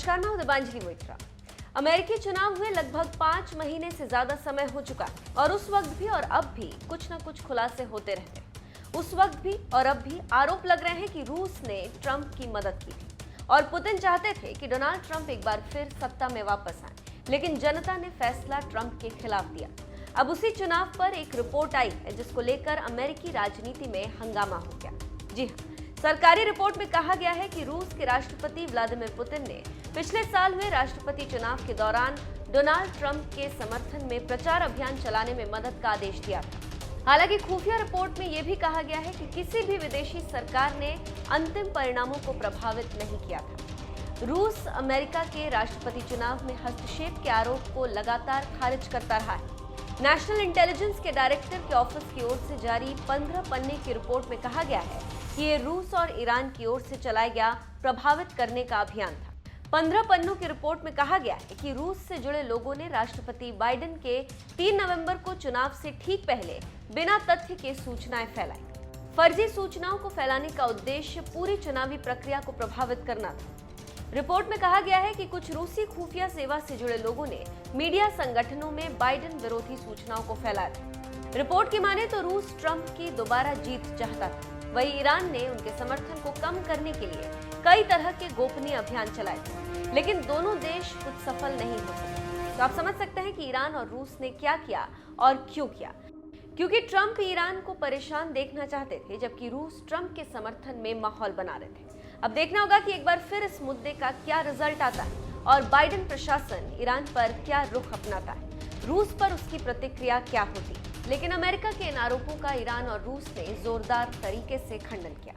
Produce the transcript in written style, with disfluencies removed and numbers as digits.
नमस्कार, मैं हूं दिबांजलि मोइत्रा। अमेरिकी चुनाव हुए लगभग 5 महीने से ज्यादा समय हो चुका है और उस वक्त भी और अब भी कुछ न कुछ खुलासे होते रहते हैं। उस वक्त भी और अब भी आरोप लग रहे हैं कि रूस ने ट्रंप की मदद की थी और पुतिन चाहते थे कि डोनाल्ड ट्रंप एक बार फिर सत्ता में वापस आए, लेकिन जनता ने फैसला ट्रंप के खिलाफ दिया। अब उसी चुनाव पर एक रिपोर्ट आई है जिसको लेकर अमेरिकी राजनीति में हंगामा हो गया। जी हाँ, सरकारी रिपोर्ट में कहा गया है कि रूस के राष्ट्रपति व्लादिमीर पुतिन ने पिछले साल हुए राष्ट्रपति चुनाव के दौरान डोनाल्ड ट्रंप के समर्थन में प्रचार अभियान चलाने में मदद का आदेश दिया था। हालांकि खुफिया रिपोर्ट में यह भी कहा गया है कि किसी भी विदेशी सरकार ने अंतिम परिणामों को प्रभावित नहीं किया था। रूस अमेरिका के राष्ट्रपति चुनाव में हस्तक्षेप के आरोप को लगातार खारिज करता रहा है। नेशनल इंटेलिजेंस के डायरेक्टर के ऑफिस की ओर से जारी 15 पन्ने की रिपोर्ट में कहा गया है कि ये रूस और ईरान की ओर से चलाया गया प्रभावित करने का अभियान था। 15 पन्नों की रिपोर्ट में कहा गया है कि रूस से जुड़े लोगों ने राष्ट्रपति बाइडेन के 3 नवंबर को चुनाव से ठीक पहले बिना तथ्य के सूचनाएं फैलाई। फर्जी सूचनाओं को फैलाने का उद्देश्य पूरी चुनावी प्रक्रिया को प्रभावित करना था। रिपोर्ट में कहा गया है कि कुछ रूसी खुफिया सेवा से जुड़े लोगों ने मीडिया संगठनों में बाइडेन विरोधी सूचनाओं को फैलाया था। रिपोर्ट की माने तो रूस ट्रंप की दोबारा जीत चाहता था, वहीं ईरान ने उनके समर्थन को कम करने के लिए कई तरह के गोपनीय अभियान चलाए थे, लेकिन दोनों देश कुछ सफल नहीं हो सके। तो आप समझ सकते हैं कि ईरान और रूस ने क्या किया और क्यों किया। क्योंकि ट्रंप ईरान को परेशान देखना चाहते थे, जबकि रूस ट्रंप के समर्थन में माहौल बना रहे थे। अब देखना होगा कि एक बार फिर इस मुद्दे का क्या रिजल्ट आता है और बाइडेन प्रशासन ईरान पर क्या रुख अपनाता है, रूस पर उसकी प्रतिक्रिया क्या होती। लेकिन अमेरिका के इन आरोपों का ईरान और रूस ने जोरदार तरीके से खंडन किया।